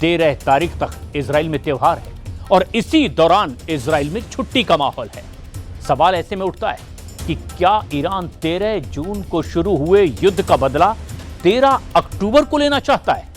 13 तारीख तक इजराइल में त्योहार है और इसी दौरान इजराइल में छुट्टी का माहौल है। सवाल ऐसे में उठता है कि क्या ईरान 13 जून को शुरू हुए युद्ध का बदला 13 अक्टूबर को लेना चाहता है?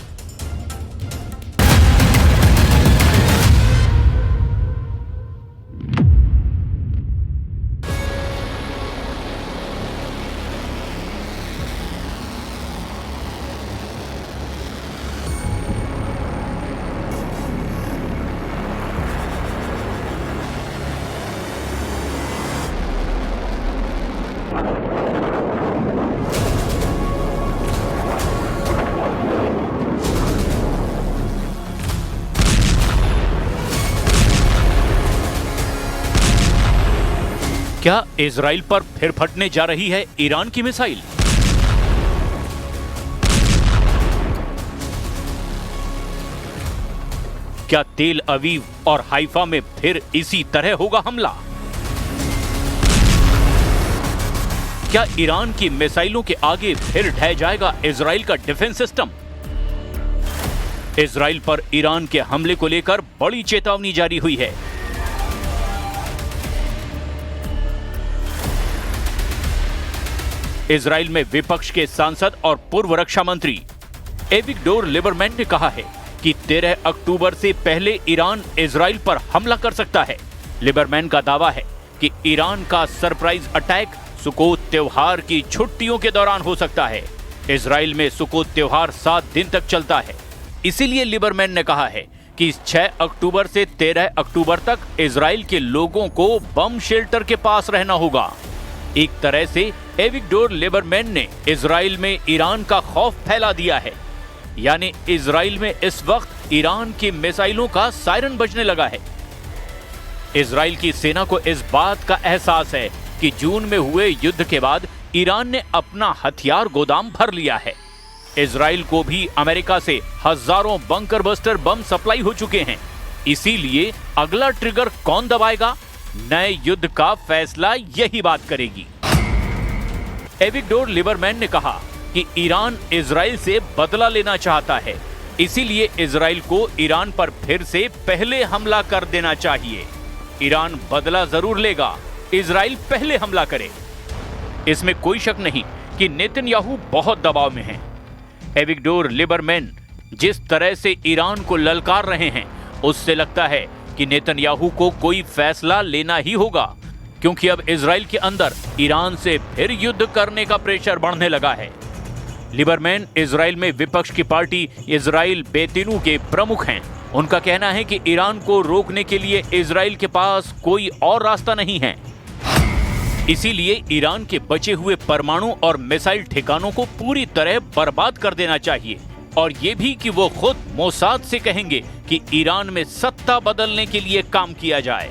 क्या इजराइल पर फिर फटने जा रही है ईरान की मिसाइल? क्या तेल अवीव और हाइफा में फिर इसी तरह होगा हमला? क्या ईरान की मिसाइलों के आगे फिर ढह जाएगा इजराइल का डिफेंस सिस्टम? इजराइल पर ईरान के हमले को लेकर बड़ी चेतावनी जारी हुई है। इजराइल में विपक्ष के सांसद और पूर्व रक्षा मंत्री एविगडोर लिबरमैन ने कहा है कि 13 अक्टूबर से पहले ईरान इजराइल पर हमला कर सकता है। लिबरमैन का दावा है कि ईरान का सरप्राइज अटैक सुकोत त्योहार की छुट्टियों के दौरान हो सकता है। इजराइल में सुकोत त्योहार 7 दिन तक चलता है, इसीलिए लिबरमैन ने कहा है कि 6 अक्टूबर से 13 अक्टूबर तक इजराइल के लोगों को बम शेल्टर के पास रहना होगा। एक तरह से एविगडोर लिबरमैन ने इजराइल में ईरान का खौफ फैला दिया है, यानी इजराइल में इस वक्त ईरान की मिसाइलों का सायरन बजने लगा है। इजराइल की सेना को इस बात का एहसास है कि जून में हुए युद्ध के बाद ईरान ने अपना हथियार गोदाम भर लिया है। इजराइल को भी अमेरिका से हजारों बंकर बस्टर बम सप्लाई हो चुके हैं, इसीलिए अगला ट्रिगर कौन दबाएगा, नए युद्ध का फैसला यही बात करेगी। एविगडोर लिबरमैन ने कहा कि ईरान इजराइल से बदला लेना चाहता है, इसीलिए इजराइल को ईरान पर फिर से पहले हमला कर देना चाहिए। ईरान बदला जरूर लेगा, इजराइल पहले हमला करे। इसमें कोई शक नहीं कि नेतन्याहू बहुत दबाव में हैं। एविगडोर लिबरमैन जिस तरह से ईरान को ललकार रहे हैं, उससे लगता है कि नेतन्याहू को कोई फैसला लेना ही होगा, क्योंकि अब इजराइल के अंदर ईरान से फिर युद्ध करने का प्रेशर बढ़ने लगा है। लिबरमैन इजराइल में विपक्ष की पार्टी इजराइल बेतिनू के प्रमुख हैं। उनका कहना है कि ईरान को रोकने के लिए इजराइल के पास कोई और रास्ता नहीं है, इसीलिए ईरान के बचे हुए परमाणु और मिसाइल ठिकानों को पूरी तरह बर्बाद कर देना चाहिए, और ये भी कि वो खुद मोसाद से कहेंगे कि ईरान में सत्ता बदलने के लिए काम किया जाए।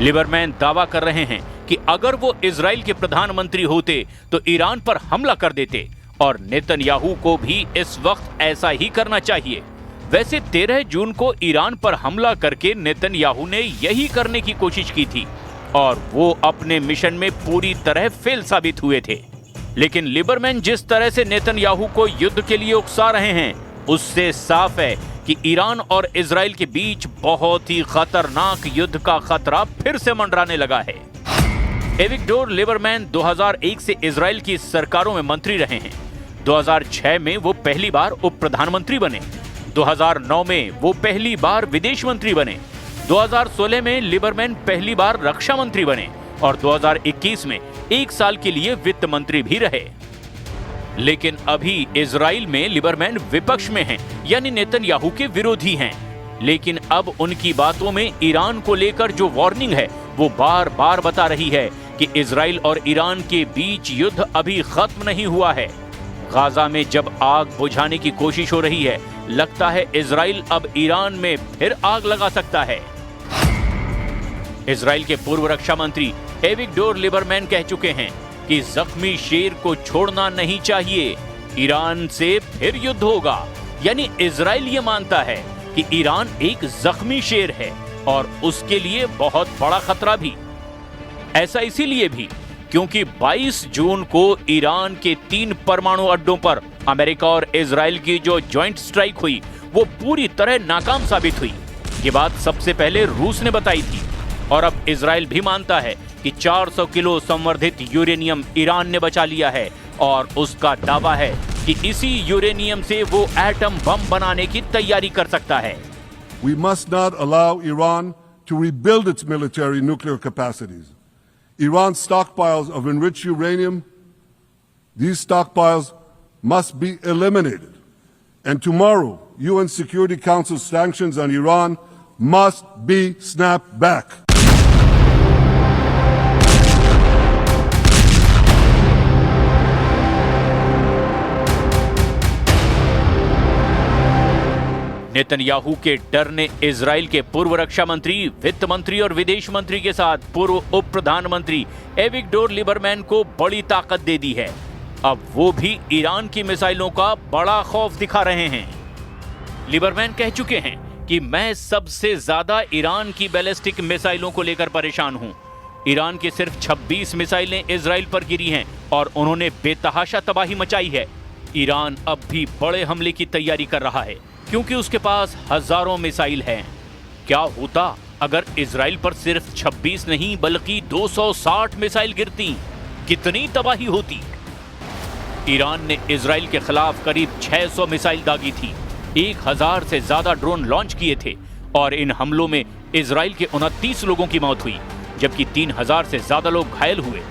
लिबरमैन दावा कर रहे हैं कि अगर वो इजराइल के प्रधानमंत्री होते तो ईरान पर हमला कर देते, और नेतन्याहू को भी इस वक्त ऐसा ही करना चाहिए। वैसे 13 जून को ईरान पर हमला करके नेतन्याहू ने यही करने की कोशिश की थी और वो अपने मिशन में पूरी तरह फेल साबित हुए थे। लेकिन लिबरमैन जिस तरह से नेतन्याहू को युद्ध के लिए उकसा रहे हैं, उससे साफ है कि ईरान और इजराइल के बीच बहुत ही खतरनाक युद्ध का खतरा फिर से मंडराने लगा है। एविगडोर लिबरमैन 2001 से इजराइल की सरकारों में मंत्री रहे हैं। 2006 में वो पहली बार उप प्रधानमंत्री बने। 2009 में वो पहली बार विदेश मंत्री बने। 2016 में लिबरमैन पहली बार रक्षा मंत्री बने और 2021 में 1 साल के लिए वित्त मंत्री भी रहे। लेकिन अभी इजराइल में लिबरमैन विपक्ष में हैं, यानी नेतन्याहू के विरोधी हैं। लेकिन अब उनकी बातों में ईरान को लेकर जो वार्निंग है, वो बार बार बता रही है कि इजराइल और ईरान के बीच युद्ध अभी खत्म नहीं हुआ है। गाजा में जब आग बुझाने की कोशिश हो रही है, लगता है इजराइल अब ईरान में फिर आग लगा सकता है। इजराइल के पूर्व रक्षा मंत्री एविगडोर लिबरमैन कह चुके हैं कि जख्मी शेर को छोड़ना नहीं चाहिए, ईरान से फिर युद्ध होगा। यानी इजराइल ये मानता है कि ईरान एक जख्मी शेर है और उसके लिए बहुत बड़ा खतरा भी। ऐसा इसीलिए भी क्योंकि 22 जून को ईरान के 3 परमाणु अड्डों पर अमेरिका और इजराइल की जो ज्वाइंट स्ट्राइक हुई वो पूरी तरह नाकाम साबित हुई। ये बात सबसे पहले रूस ने बताई थी और अब इजराइल भी मानता है कि 400 किलो संवर्धित यूरेनियम ईरान ने बचा लिया है और उसका दावा है कि इसी यूरेनियम से वो एटम बम बनाने की तैयारी कर सकता है। We must not allow Iran to rebuild its military nuclear capacities. Iran's stockpiles of enriched uranium, these stockpiles must be eliminated. And tomorrow, UN Security Council sanctions on Iran must be snapped back. Netanyahu के डर ने Israel के पूर्व रक्षा मंत्री, वित्त मंत्री और विदेश मंत्री के साथ पूर्व उप प्रधानमंत्री एविगडोर लिबरमैन को बड़ी ताकत दे दी है। अब वो भी ईरान की मिसाइलों का बड़ा खौफ दिखा रहे हैं। लिबरमैन कह चुके हैं कि मैं सबसे ज्यादा ईरान की बैलिस्टिक मिसाइलों को लेकर परेशान हूं। ईरान की सिर्फ 26 मिसाइलें इजराइल पर गिरी हैं और उन्होंने बेतहाशा तबाही मचाई है। ईरान अब भी बड़े हमले की तैयारी कर रहा है क्योंकि उसके पास हजारों मिसाइल हैं। क्या होता अगर इजराइल पर सिर्फ 26 नहीं बल्कि 260 मिसाइल गिरती? कितनी तबाही होती। ईरान ने इजराइल के खिलाफ करीब 600 मिसाइल दागी थी, 1000 से ज्यादा ड्रोन लॉन्च किए थे और इन हमलों में इजराइल के 29 लोगों की मौत हुई जबकि 3000 से ज्यादा लोग घायल हुए।